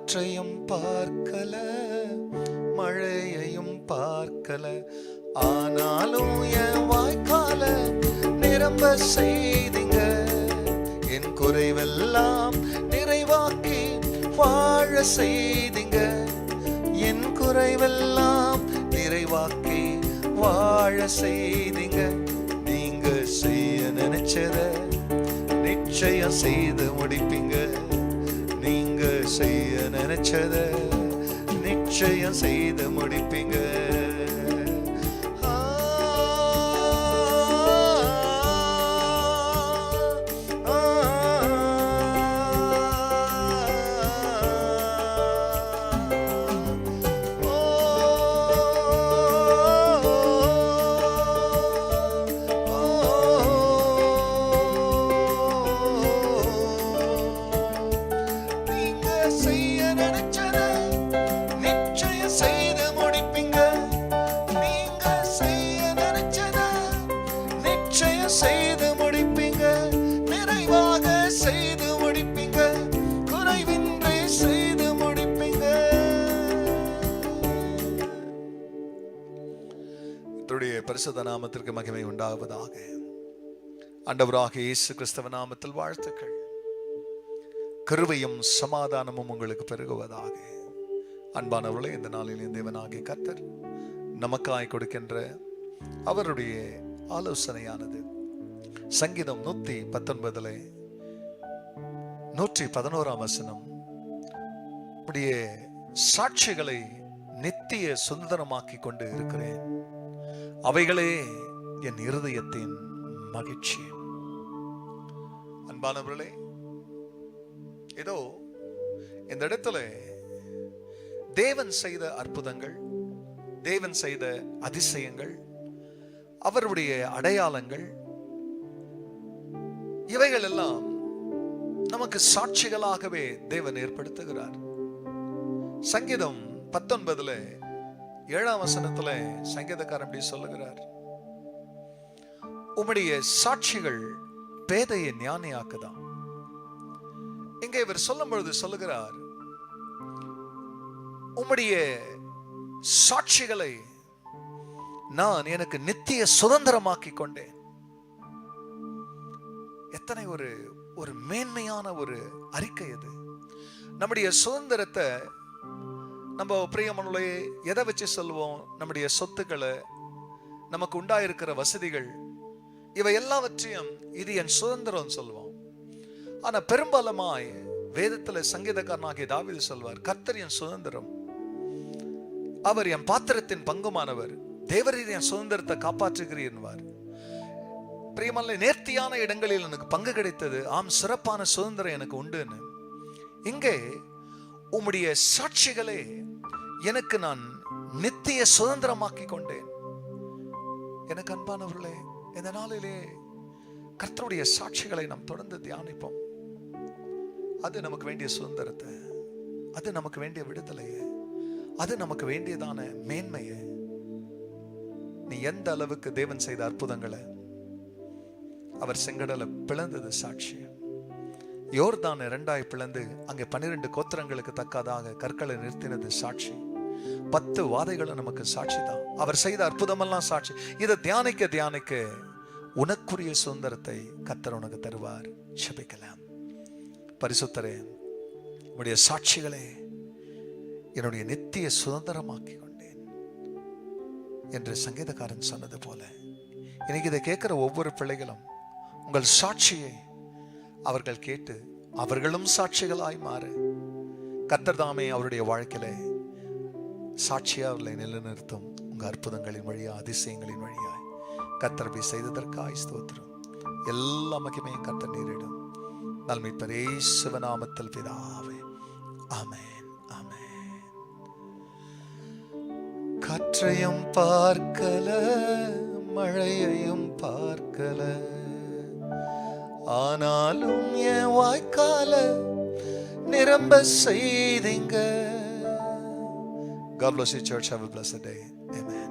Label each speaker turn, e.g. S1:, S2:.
S1: காற்றையும் பார்க்கல, மழையையும் பார்க்கல, ஆனாலும் என் வாய்க்கால நிரம்ப செய்திங்க. என் குறைவெல்லாம் நிறைவாக்கி வாழ செய்திங்க. என் குறைவெல்லாம் நிறைவாக்கி வாழ செய்திங்க. நீங்க செய்ய நினைச்சத நிச்சயம் செய்து முடிப்பீங்க. நீங்க செய்ய நினைச்சத நிச்சயம் செய்து முடிப்பீங்க. செய்து முடிப்பீங்க, நிறைவாக செய்து முடிப்பீங்க, குறைவின்றி செய்து முடிப்பீங்க. கர்த்தருடைய பரிசுத்த நாமத்திற்கு மகிமை உண்டாவதாக. ஆண்டவராக இயேசு கிறிஸ்துவ நாமத்தில் வாழ்த்துக்கள். கிருபையும் சமாதானமும் உங்களுக்கு பெருகுவதாக. அன்பானவர்களே, இந்த நாளில் தேவனாகிய கர்த்தர் நமக்காய் கொடுக்கின்ற அவருடைய ஆலோசனையானது சங்கீதம் 119 111 வசனம். உடைய சாட்சிகளை நித்திய சுதந்திரமாக்கி கொண்டு இருக்கிறேன், அவைகளே என் இருதயத்தின் மகிழ்ச்சி. அன்பானவர்களே, ஏதோ இந்த இடத்துல தேவன் செய்த அற்புதங்கள், தேவன் செய்த அதிசயங்கள், அவருடைய அடையாளங்கள், இவைகள் எல்லாம் நமக்கு சாட்சிகளாகவே தேவன் ஏற்படுத்துகிறார். சங்கீதம் 19 7 வசனத்துல சங்கீதக்காரன் அப்படி சொல்லுகிறார், உம்முடைய சாட்சிகள் பேதையை ஞானியாக்குதான். இங்கே இவர் சொல்லும் பொழுது சொல்லுகிறார், உம்முடைய சாட்சிகளை நான் எனக்கு நித்திய சுதந்திரமாக்கி கொண்டேன். எத்தனை ஒரு மேன்மையான ஒரு அறிக்கை அது. நம்முடைய சுதந்திரத்தை நம்ம பிரியமனுள்ள எதை வச்சு சொல்லுவோம்? நம்முடைய சொத்துக்களை, நமக்கு உண்டாயிருக்கிற வசதிகள், இவை எல்லாவற்றையும் இது என் சுதந்திரம் சொல்லுவோம். ஆனா பெரும்பாலுமாய் வேதத்துல சங்கீதக்காரனாகிய தாவீது சொல்வார், கர்த்தர் என் சுதந்திரம், அவர் என் பாத்திரத்தின் பங்குமானவர், தேவரீர் என் சுதந்திரத்தை காப்பாற்றுகிறீர். பிரியமல்ல, நேர்த்தியான இடங்களில் எனக்கு பங்கு கிடைத்தது, ஆம், சிறப்பான சுதந்திரம் எனக்கு உண்டுன்னு. இங்கே உம்முடைய சாட்சிகளே எனக்கு நான் நித்திய சுதந்திரமாக்கி கொண்டேன். எனக்கு அன்பானவர்களே, இந்த நாளிலே கர்த்தருடைய சாட்சிகளை நாம் தொடர்ந்து தியானிப்போம். அது நமக்கு வேண்டிய சுதந்திரத்தை, அது நமக்கு வேண்டிய விடுதலையை, அது நமக்கு வேண்டியதான மேன்மையை. நீ எந்த அளவுக்கு தேவன் செய்த அற்புதங்களை, அவர் செங்கடலை பிளந்தது சாட்சி, யோர்தானை 2 பிளந்து அங்கே 12 கோத்திரங்களுக்கு தக்கதாக கற்களை நிறுத்தினது சாட்சி, 10 வாதைகளும் நமக்கு சாட்சி தான். அவர் செய்த அற்புதமெல்லாம் சாட்சி. இதை தியானிக்க தியானிக்க உனக்குரிய சுதந்திரத்தை கர்த்தர் உனக்கு தருவார். ஜெபிக்கலாம். பரிசுத்தரே, உடைய சாட்சிகளே என்னுடைய நித்திய சுதந்திரமாக்கி கொண்டேன் என்று சங்கீதக்காரன் சொன்னது போல, இன்னைக்கு இதை கேட்கிற ஒவ்வொரு பிள்ளைகளும் உங்கள் சாட்சியை அவர்கள் கேட்டு அவர்களும் சாட்சிகளாய் மாறு. கர்த்தர் தாமே அவருடைய வாழ்க்கையில சாட்சியா அவர்களை நிலைநிறுத்தும். உங்க அற்புதங்களின் வழியா, அதிசயங்களின் வழியாய் கர்த்தர் செய்ததற்காய் ஸ்தோத்திரம். எல்லா மகிமையும் கர்த்தர் நேரிடும். நல்மீட்பர் இயேசுவின் நாமத்தில் பிதாவே, ஆமென், ஆமென். காற்றையும் பார்க்கல, மழையையும் பார்க்கல, ஆனாலும் என் வாய்க்கால நிரம்ப செய்தீங்க. God bless you, church. Have a blessed day. Amen.